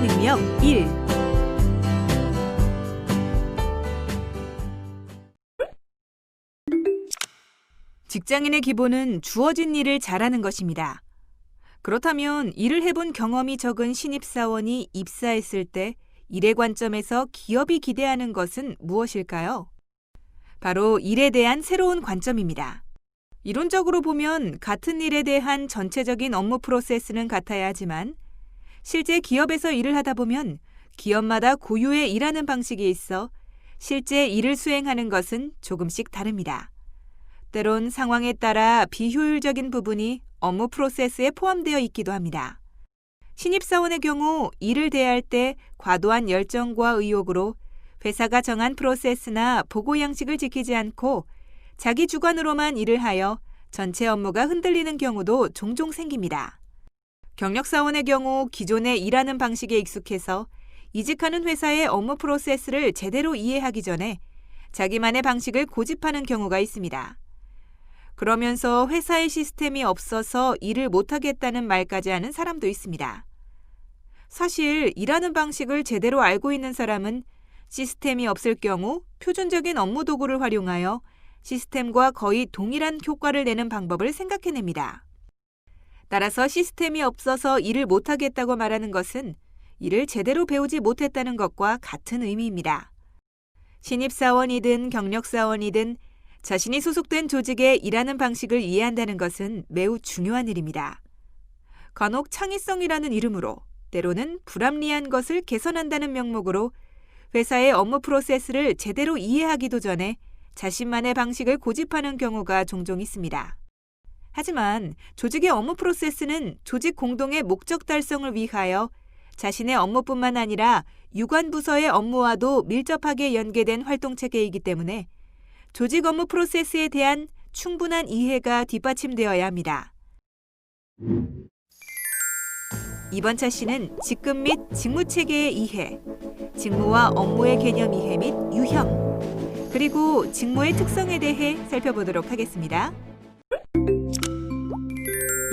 능력 1. 직장인의 기본은 주어진 일을 잘하는 것입니다. 그렇다면 일을 해본 경험이 적은 신입사원이 입사했을 때 일의 관점에서 기업이 기대하는 것은 무엇일까요? 바로 일에 대한 새로운 관점입니다. 이론적으로 보면 같은 일에 대한 전체적인 업무 프로세스는 같아야 하지만 실제 기업에서 일을 하다 보면 기업마다 고유의 일하는 방식이 있어 실제 일을 수행하는 것은 조금씩 다릅니다. 때론 상황에 따라 비효율적인 부분이 업무 프로세스에 포함되어 있기도 합니다. 신입사원의 경우 일을 대할 때 과도한 열정과 의욕으로 회사가 정한 프로세스나 보고 양식을 지키지 않고 자기 주관으로만 일을 하여 전체 업무가 흔들리는 경우도 종종 생깁니다. 경력사원의 경우 기존에 일하는 방식에 익숙해서 이직하는 회사의 업무 프로세스를 제대로 이해하기 전에 자기만의 방식을 고집하는 경우가 있습니다. 그러면서 회사의 시스템이 없어서 일을 못하겠다는 말까지 하는 사람도 있습니다. 사실 일하는 방식을 제대로 알고 있는 사람은 시스템이 없을 경우 표준적인 업무 도구를 활용하여 시스템과 거의 동일한 효과를 내는 방법을 생각해냅니다. 따라서 시스템이 없어서 일을 못하겠다고 말하는 것은 일을 제대로 배우지 못했다는 것과 같은 의미입니다. 신입사원이든 경력사원이든 자신이 소속된 조직의 일하는 방식을 이해한다는 것은 매우 중요한 일입니다. 간혹 창의성이라는 이름으로 때로는 불합리한 것을 개선한다는 명목으로 회사의 업무 프로세스를 제대로 이해하기도 전에 자신만의 방식을 고집하는 경우가 종종 있습니다. 하지만 조직의 업무 프로세스는 조직 공동의 목적 달성을 위하여 자신의 업무뿐만 아니라 유관 부서의 업무와도 밀접하게 연계된 활동체계이기 때문에 조직 업무 프로세스에 대한 충분한 이해가 뒷받침되어야 합니다. 이번 차시는 직급 및 직무체계의 이해, 직무와 업무의 개념 이해 및 유형, 그리고 직무의 특성에 대해 살펴보도록 하겠습니다.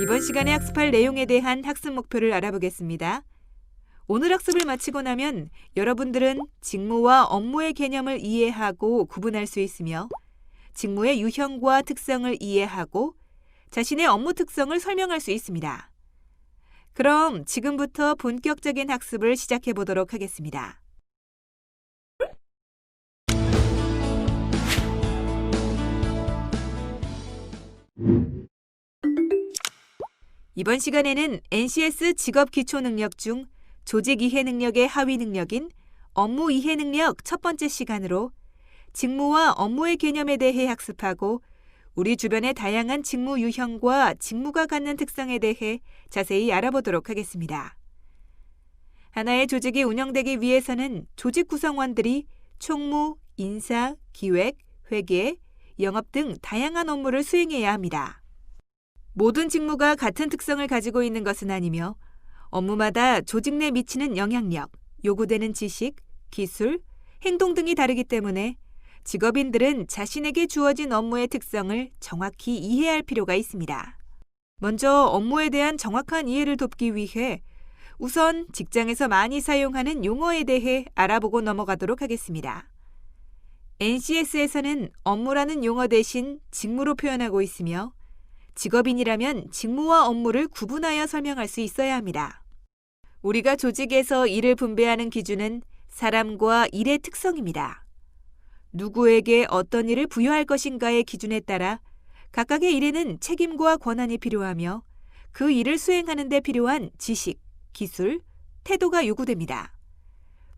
이번 시간에 학습할 내용에 대한 학습 목표를 알아보겠습니다. 오늘 학습을 마치고 나면 여러분들은 직무와 업무의 개념을 이해하고 구분할 수 있으며 직무의 유형과 특성을 이해하고 자신의 업무 특성을 설명할 수 있습니다. 그럼 지금부터 본격적인 학습을 시작해 보도록 하겠습니다. 이번 시간에는 NCS 직업 기초 능력 중 조직 이해 능력의 하위 능력인 업무 이해 능력 첫 번째 시간으로 직무와 업무의 개념에 대해 학습하고 우리 주변의 다양한 직무 유형과 직무가 갖는 특성에 대해 자세히 알아보도록 하겠습니다. 하나의 조직이 운영되기 위해서는 조직 구성원들이 총무, 인사, 기획, 회계, 영업 등 다양한 업무를 수행해야 합니다. 모든 직무가 같은 특성을 가지고 있는 것은 아니며 업무마다 조직 내 미치는 영향력, 요구되는 지식, 기술, 행동 등이 다르기 때문에 직업인들은 자신에게 주어진 업무의 특성을 정확히 이해할 필요가 있습니다. 먼저 업무에 대한 정확한 이해를 돕기 위해 우선 직장에서 많이 사용하는 용어에 대해 알아보고 넘어가도록 하겠습니다. NCS에서는 업무라는 용어 대신 직무로 표현하고 있으며 직업인이라면 직무와 업무를 구분하여 설명할 수 있어야 합니다. 우리가 조직에서 일을 분배하는 기준은 사람과 일의 특성입니다. 누구에게 어떤 일을 부여할 것인가의 기준에 따라 각각의 일에는 책임과 권한이 필요하며 그 일을 수행하는 데 필요한 지식, 기술, 태도가 요구됩니다.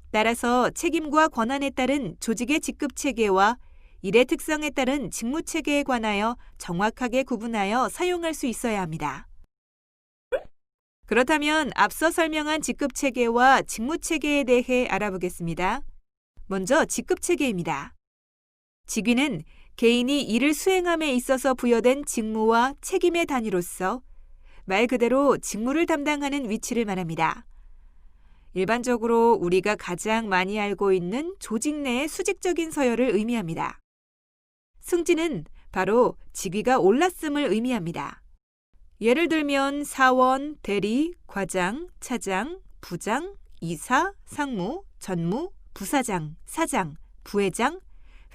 따라서 책임과 권한에 따른 조직의 직급 체계와 일의 특성에 따른 직무 체계에 관하여 정확하게 구분하여 사용할 수 있어야 합니다. 그렇다면 앞서 설명한 직급 체계와 직무 체계에 대해 알아보겠습니다. 먼저 직급 체계입니다. 직위는 개인이 일을 수행함에 있어서 부여된 직무와 책임의 단위로서 말 그대로 직무를 담당하는 위치를 말합니다. 일반적으로 우리가 가장 많이 알고 있는 조직 내의 수직적인 서열을 의미합니다. 승진은 바로 직위가 올랐음을 의미합니다. 예를 들면 사원, 대리, 과장, 차장, 부장, 이사, 상무, 전무, 부사장, 사장, 부회장,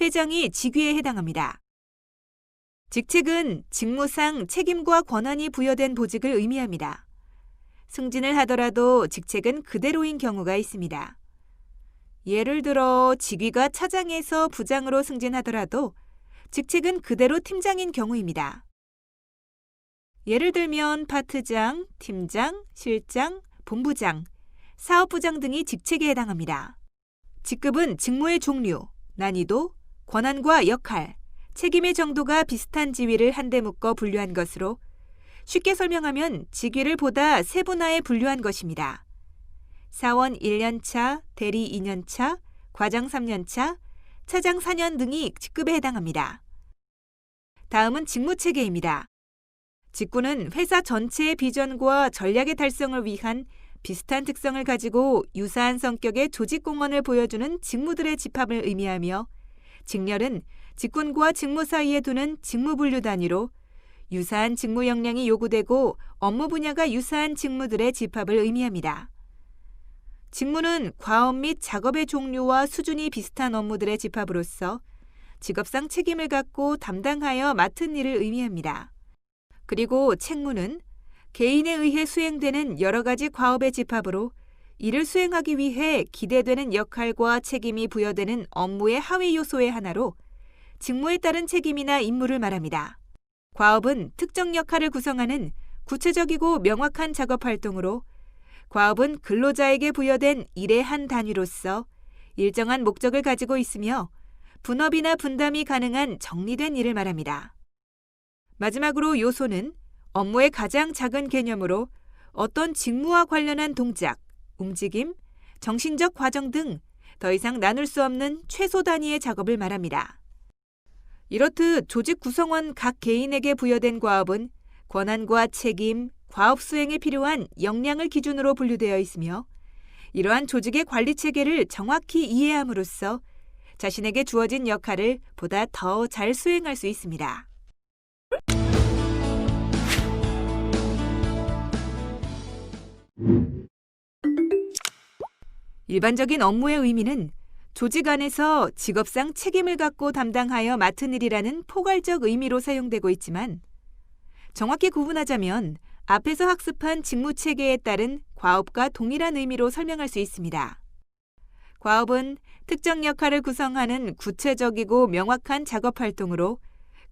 회장이 직위에 해당합니다. 직책은 직무상 책임과 권한이 부여된 보직을 의미합니다. 승진을 하더라도 직책은 그대로인 경우가 있습니다. 예를 들어 직위가 차장에서 부장으로 승진하더라도 직책은 그대로 팀장인 경우입니다. 예를 들면 파트장, 팀장, 실장, 본부장, 사업부장 등이 직책에 해당합니다. 직급은 직무의 종류, 난이도, 권한과 역할, 책임의 정도가 비슷한 지위를 한데 묶어 분류한 것으로 쉽게 설명하면 직위를 보다 세분화해 분류한 것입니다. 사원 1년차, 대리 2년차, 과장 3년차, 차장 4년 등이 직급에 해당합니다. 다음은 직무체계입니다. 직군은 회사 전체의 비전과 전략의 달성을 위한 비슷한 특성을 가지고 유사한 성격의 조직공헌을 보여주는 직무들의 집합을 의미하며 직렬은 직군과 직무 사이에 두는 직무분류 단위로 유사한 직무 역량이 요구되고 업무 분야가 유사한 직무들의 집합을 의미합니다. 직무는 과업 및 작업의 종류와 수준이 비슷한 업무들의 집합으로서 직업상 책임을 갖고 담당하여 맡은 일을 의미합니다. 그리고 책무는 개인에 의해 수행되는 여러 가지 과업의 집합으로 이를 수행하기 위해 기대되는 역할과 책임이 부여되는 업무의 하위 요소의 하나로 직무에 따른 책임이나 임무를 말합니다. 과업은 특정 역할을 구성하는 구체적이고 명확한 작업 활동으로 과업은 근로자에게 부여된 일의 한 단위로서 일정한 목적을 가지고 있으며 분업이나 분담이 가능한 정리된 일을 말합니다. 마지막으로 요소는 업무의 가장 작은 개념으로 어떤 직무와 관련한 동작, 움직임, 정신적 과정 등 더 이상 나눌 수 없는 최소 단위의 작업을 말합니다. 이렇듯 조직 구성원 각 개인에게 부여된 과업은 권한과 책임, 과업 수행에 필요한 역량을 기준으로 분류되어 있으며 이러한 조직의 관리 체계를 정확히 이해함으로써 자신에게 주어진 역할을 보다 더 잘 수행할 수 있습니다. 일반적인 업무의 의미는 조직 안에서 직업상 책임을 갖고 담당하여 맡은 일이라는 포괄적 의미로 사용되고 있지만 정확히 구분하자면 앞에서 학습한 직무체계에 따른 과업과 동일한 의미로 설명할 수 있습니다. 과업은 특정 역할을 구성하는 구체적이고 명확한 작업 활동으로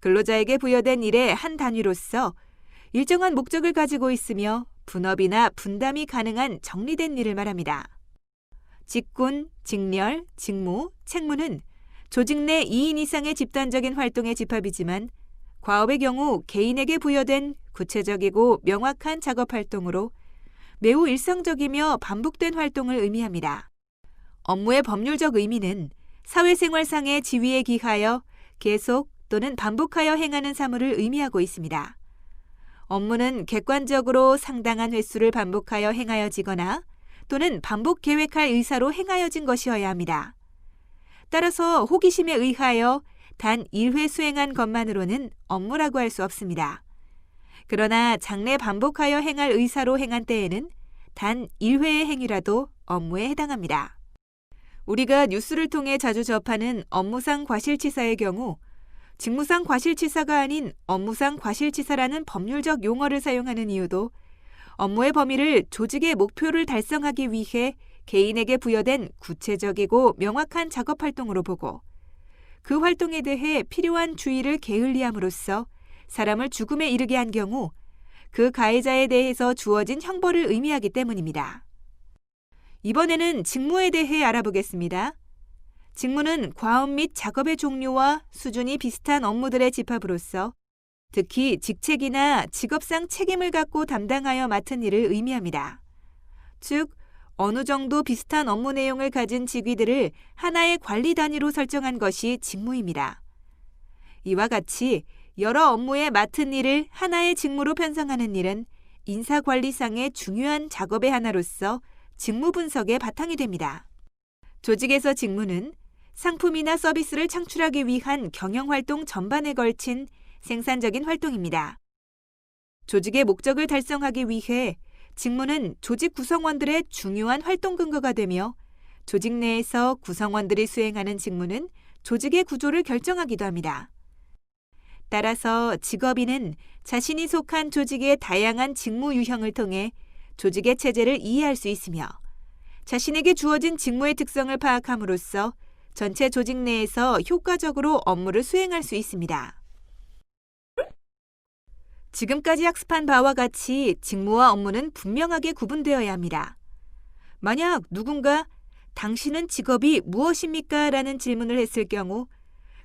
근로자에게 부여된 일의 한 단위로서 일정한 목적을 가지고 있으며 분업이나 분담이 가능한 정리된 일을 말합니다. 직군, 직렬, 직무, 책무는 조직 내 2인 이상의 집단적인 활동의 집합이지만 과업의 경우 개인에게 부여된 구체적이고 명확한 작업 활동으로 매우 일상적이며 반복된 활동을 의미합니다. 업무의 법률적 의미는 사회생활상의 지위에 기하여 계속 또는 반복하여 행하는 사물을 의미하고 있습니다. 업무는 객관적으로 상당한 횟수를 반복하여 행하여지거나 또는 반복 계획할 의사로 행하여진 것이어야 합니다. 따라서 호기심에 의하여 단 1회 수행한 것만으로는 업무라고 할 수 없습니다. 그러나 장래 반복하여 행할 의사로 행한 때에는 단 1회의 행위라도 업무에 해당합니다. 우리가 뉴스를 통해 자주 접하는 업무상 과실치사의 경우 직무상 과실치사가 아닌 업무상 과실치사라는 법률적 용어를 사용하는 이유도 업무의 범위를 조직의 목표를 달성하기 위해 개인에게 부여된 구체적이고 명확한 작업 활동으로 보고 그 활동에 대해 필요한 주의를 게을리함으로써 사람을 죽음에 이르게 한 경우 그 가해자에 대해서 주어진 형벌을 의미하기 때문입니다. 이번에는 직무에 대해 알아보겠습니다. 직무는 과업 및 작업의 종류와 수준이 비슷한 업무들의 집합으로서 특히 직책이나 직업상 책임을 갖고 담당하여 맡은 일을 의미합니다. 즉, 어느 정도 비슷한 업무 내용을 가진 직위들을 하나의 관리 단위로 설정한 것이 직무입니다. 이와 같이 여러 업무에 맡은 일을 하나의 직무로 편성하는 일은 인사관리상의 중요한 작업의 하나로서 직무 분석의 바탕이 됩니다. 조직에서 직무는 상품이나 서비스를 창출하기 위한 경영활동 전반에 걸친 생산적인 활동입니다. 조직의 목적을 달성하기 위해 직무는 조직 구성원들의 중요한 활동 근거가 되며 조직 내에서 구성원들이 수행하는 직무는 조직의 구조를 결정하기도 합니다. 따라서 직업인은 자신이 속한 조직의 다양한 직무 유형을 통해 조직의 체제를 이해할 수 있으며 자신에게 주어진 직무의 특성을 파악함으로써 전체 조직 내에서 효과적으로 업무를 수행할 수 있습니다. 지금까지 학습한 바와 같이 직무와 업무는 분명하게 구분되어야 합니다. 만약 누군가 당신은 직업이 무엇입니까? 라는 질문을 했을 경우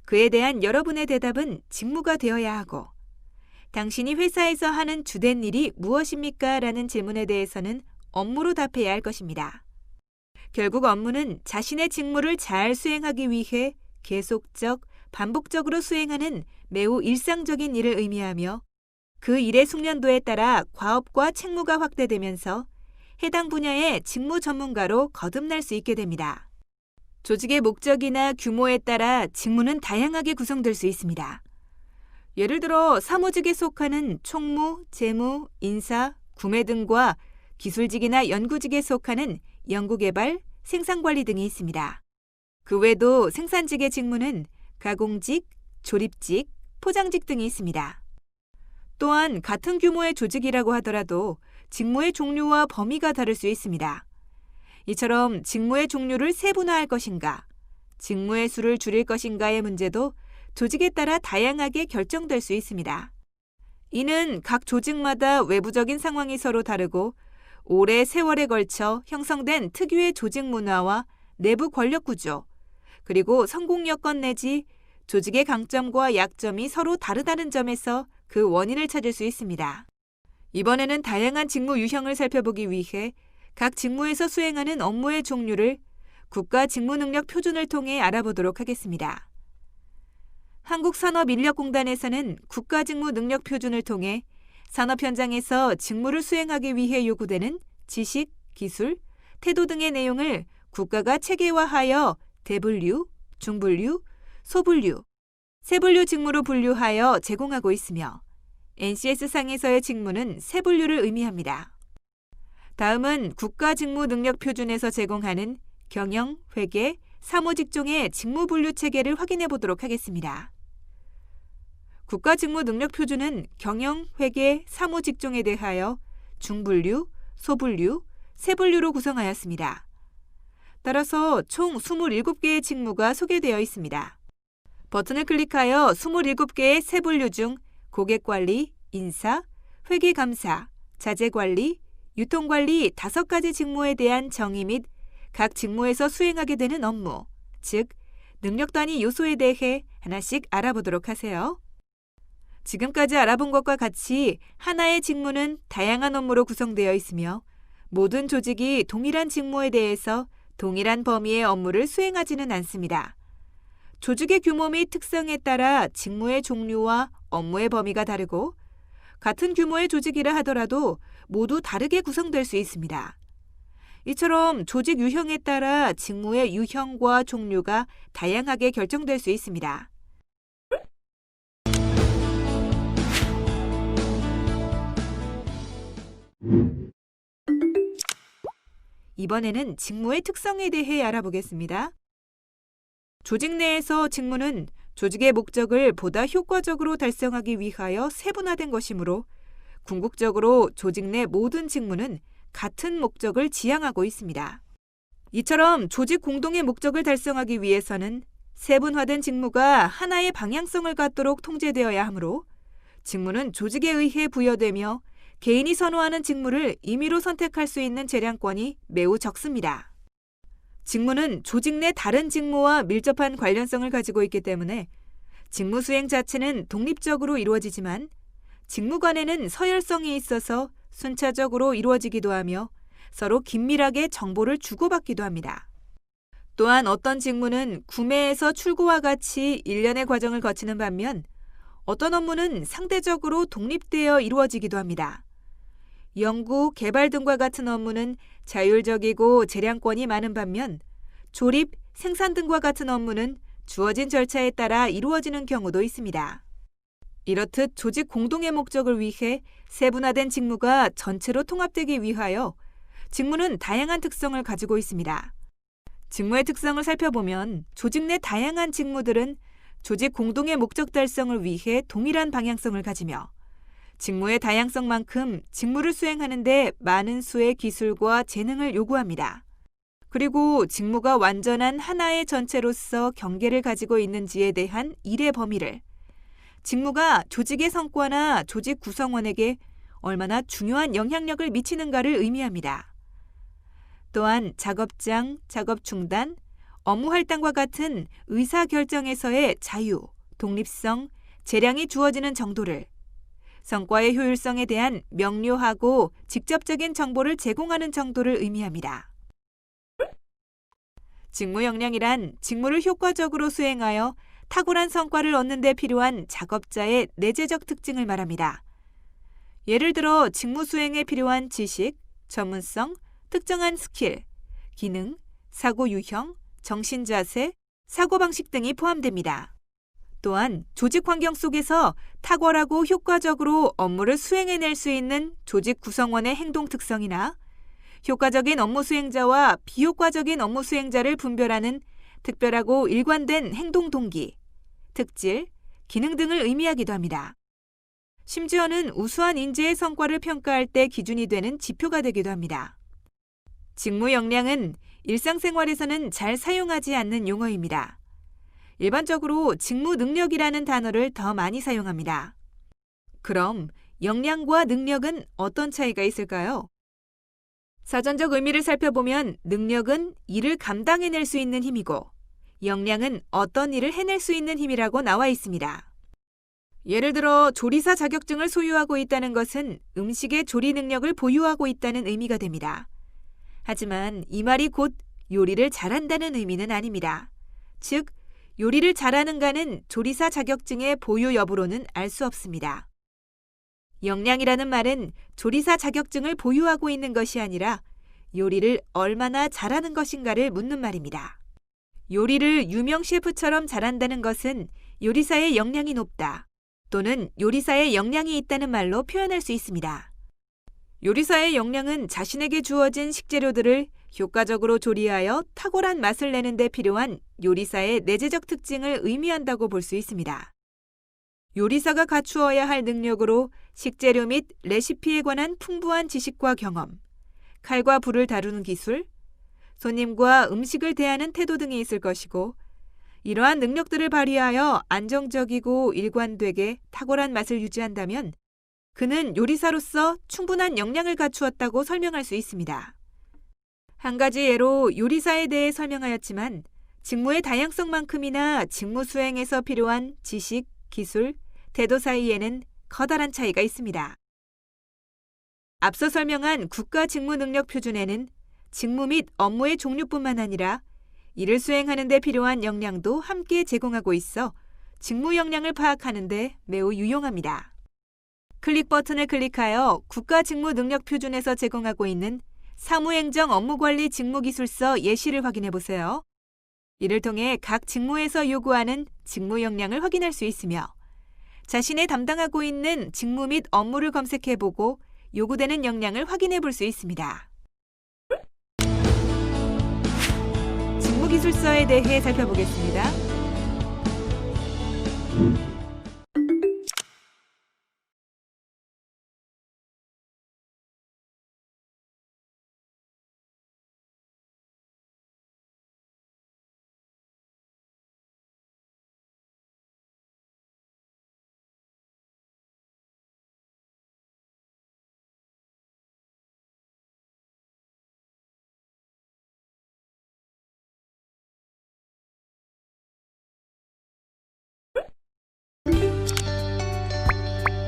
그에 대한 여러분의 대답은 직무가 되어야 하고 당신이 회사에서 하는 주된 일이 무엇입니까? 라는 질문에 대해서는 업무로 답해야 할 것입니다. 결국 업무는 자신의 직무를 잘 수행하기 위해 계속적, 반복적으로 수행하는 매우 일상적인 일을 의미하며 그 일의 숙련도에 따라 과업과 책무가 확대되면서 해당 분야의 직무 전문가로 거듭날 수 있게 됩니다. 조직의 목적이나 규모에 따라 직무는 다양하게 구성될 수 있습니다. 예를 들어 사무직에 속하는 총무, 재무, 인사, 구매 등과 기술직이나 연구직에 속하는 연구개발, 생산관리 등이 있습니다. 그 외에도 생산직의 직무는 가공직, 조립직, 포장직 등이 있습니다. 또한 같은 규모의 조직이라고 하더라도 직무의 종류와 범위가 다를 수 있습니다. 이처럼 직무의 종류를 세분화할 것인가, 직무의 수를 줄일 것인가의 문제도 조직에 따라 다양하게 결정될 수 있습니다. 이는 각 조직마다 외부적인 상황이 서로 다르고 오랜 세월에 걸쳐 형성된 특유의 조직 문화와 내부 권력 구조, 그리고 성공 여건 내지 조직의 강점과 약점이 서로 다르다는 점에서 그 원인을 찾을 수 있습니다. 이번에는 다양한 직무 유형을 살펴보기 위해 각 직무에서 수행하는 업무의 종류를 국가직무능력 표준을 통해 알아보도록 하겠습니다. 한국산업인력공단에서는 국가직무능력 표준을 통해 산업 현장에서 직무를 수행하기 위해 요구되는 지식, 기술, 태도 등의 내용을 국가가 체계화하여 대분류, 중분류, 소분류, 세분류 직무로 분류하여 제공하고 있으며 NCS상에서의 직무는 세분류를 의미합니다. 다음은 국가직무능력표준에서 제공하는 경영, 회계, 사무직종의 직무분류 체계를 확인해 보도록 하겠습니다. 국가직무능력표준은 경영, 회계, 사무직종에 대하여 중분류, 소분류, 세분류로 구성하였습니다. 따라서 총 27개의 직무가 소개되어 있습니다. 버튼을 클릭하여 27개의 세분류 중 고객관리, 인사, 회계감사, 자재관리, 유통관리 5가지 직무에 대한 정의 및 각 직무에서 수행하게 되는 업무, 즉 능력 단위 요소에 대해 하나씩 알아보도록 하세요. 지금까지 알아본 것과 같이 하나의 직무는 다양한 업무로 구성되어 있으며 모든 조직이 동일한 직무에 대해서 동일한 범위의 업무를 수행하지는 않습니다. 조직의 규모 및 특성에 따라 직무의 종류와 업무의 범위가 다르고 같은 규모의 조직이라 하더라도 모두 다르게 구성될 수 있습니다. 이처럼 조직 유형에 따라 직무의 유형과 종류가 다양하게 결정될 수 있습니다. 이번에는 직무의 특성에 대해 알아보겠습니다. 조직 내에서 직무는 조직의 목적을 보다 효과적으로 달성하기 위하여 세분화된 것이므로 궁극적으로 조직 내 모든 직무는 같은 목적을 지향하고 있습니다. 이처럼 조직 공동의 목적을 달성하기 위해서는 세분화된 직무가 하나의 방향성을 갖도록 통제되어야 하므로 직무는 조직에 의해 부여되며 개인이 선호하는 직무를 임의로 선택할 수 있는 재량권이 매우 적습니다. 직무는 조직 내 다른 직무와 밀접한 관련성을 가지고 있기 때문에 직무 수행 자체는 독립적으로 이루어지지만 직무 간에는 서열성이 있어서 순차적으로 이루어지기도 하며 서로 긴밀하게 정보를 주고받기도 합니다. 또한 어떤 직무는 구매에서 출고와 같이 일련의 과정을 거치는 반면 어떤 업무는 상대적으로 독립되어 이루어지기도 합니다. 연구, 개발 등과 같은 업무는 자율적이고 재량권이 많은 반면 조립, 생산 등과 같은 업무는 주어진 절차에 따라 이루어지는 경우도 있습니다. 이렇듯 조직 공동의 목적을 위해 세분화된 직무가 전체로 통합되기 위하여 직무는 다양한 특성을 가지고 있습니다. 직무의 특성을 살펴보면 조직 내 다양한 직무들은 조직 공동의 목적 달성을 위해 동일한 방향성을 가지며 직무의 다양성만큼 직무를 수행하는 데 많은 수의 기술과 재능을 요구합니다. 그리고 직무가 완전한 하나의 전체로서 경계를 가지고 있는지에 대한 일의 범위를, 직무가 조직의 성과나 조직 구성원에게 얼마나 중요한 영향력을 미치는가를 의미합니다. 또한 작업장, 작업 중단, 업무 할당과 같은 의사결정에서의 자유, 독립성, 재량이 주어지는 정도를, 성과의 효율성에 대한 명료하고 직접적인 정보를 제공하는 정도를 의미합니다. 직무 역량이란 직무를 효과적으로 수행하여 탁월한 성과를 얻는 데 필요한 작업자의 내재적 특징을 말합니다. 예를 들어 직무 수행에 필요한 지식, 전문성, 특정한 스킬, 기능, 사고 유형, 정신 자세, 사고방식 등이 포함됩니다. 또한 조직 환경 속에서 탁월하고 효과적으로 업무를 수행해낼 수 있는 조직 구성원의 행동 특성이나 효과적인 업무 수행자와 비효과적인 업무 수행자를 분별하는 특별하고 일관된 행동 동기, 특질, 기능 등을 의미하기도 합니다. 심지어는 우수한 인재의 성과를 평가할 때 기준이 되는 지표가 되기도 합니다. 직무 역량은 일상생활에서는 잘 사용하지 않는 용어입니다. 일반적으로 직무 능력이라는 단어를 더 많이 사용합니다. 그럼 역량과 능력은 어떤 차이가 있을까요? 사전적 의미를 살펴보면 능력은 일을 감당해낼 수 있는 힘이고 역량은 어떤 일을 해낼 수 있는 힘이라고 나와 있습니다. 예를 들어 조리사 자격증을 소유하고 있다는 것은 음식의 조리 능력을 보유하고 있다는 의미가 됩니다. 하지만 이 말이 곧 요리를 잘한다는 의미는 아닙니다. 즉, 요리를 잘하는가는 조리사 자격증의 보유 여부로는 알 수 없습니다. 역량이라는 말은 조리사 자격증을 보유하고 있는 것이 아니라 요리를 얼마나 잘하는 것인가를 묻는 말입니다. 요리를 유명 셰프처럼 잘한다는 것은 요리사의 역량이 높다 또는 요리사의 역량이 있다는 말로 표현할 수 있습니다. 요리사의 역량은 자신에게 주어진 식재료들을 효과적으로 조리하여 탁월한 맛을 내는 데 필요한 요리사의 내재적 특징을 의미한다고 볼 수 있습니다. 요리사가 갖추어야 할 능력으로 식재료 및 레시피에 관한 풍부한 지식과 경험, 칼과 불을 다루는 기술, 손님과 음식을 대하는 태도 등이 있을 것이고 이러한 능력들을 발휘하여 안정적이고 일관되게 탁월한 맛을 유지한다면 그는 요리사로서 충분한 역량을 갖추었다고 설명할 수 있습니다. 한 가지 예로 요리사에 대해 설명하였지만 직무의 다양성만큼이나 직무 수행에서 필요한 지식, 기술, 태도 사이에는 커다란 차이가 있습니다. 앞서 설명한 국가직무능력표준에는 직무 및 업무의 종류뿐만 아니라 이를 수행하는 데 필요한 역량도 함께 제공하고 있어 직무 역량을 파악하는 데 매우 유용합니다. 클릭 버튼을 클릭하여 국가직무능력표준에서 제공하고 있는 사무행정 업무관리 직무기술서 예시를 확인해 보세요. 이를 통해 각 직무에서 요구하는 직무 역량을 확인할 수 있으며 자신의 담당하고 있는 직무 및 업무를 검색해보고 요구되는 역량을 확인해 볼 수 있습니다. 직무기술서에 대해 살펴보겠습니다.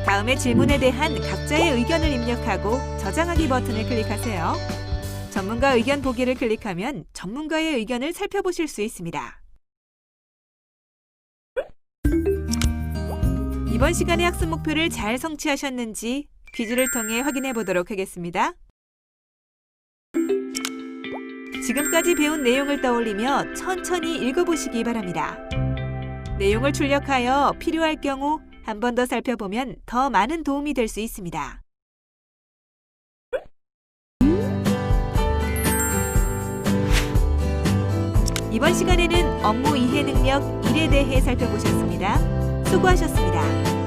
다음의 질문에 대한 각자의 의견을 입력하고 저장하기 버튼을 클릭하세요. 전문가 의견 보기를 클릭하면 전문가의 의견을 살펴보실 수 있습니다. 이번 시간의 학습 목표를 잘 성취하셨는지 퀴즈를 통해 확인해 보도록 하겠습니다. 지금까지 배운 내용을 떠올리며 천천히 읽어보시기 바랍니다. 내용을 출력하여 필요할 경우 한 번 더 살펴보면 더 많은 도움이 될 수 있습니다. 이번 시간에는 업무 이해 능력 1에 대해 살펴보셨습니다. 수고하셨습니다.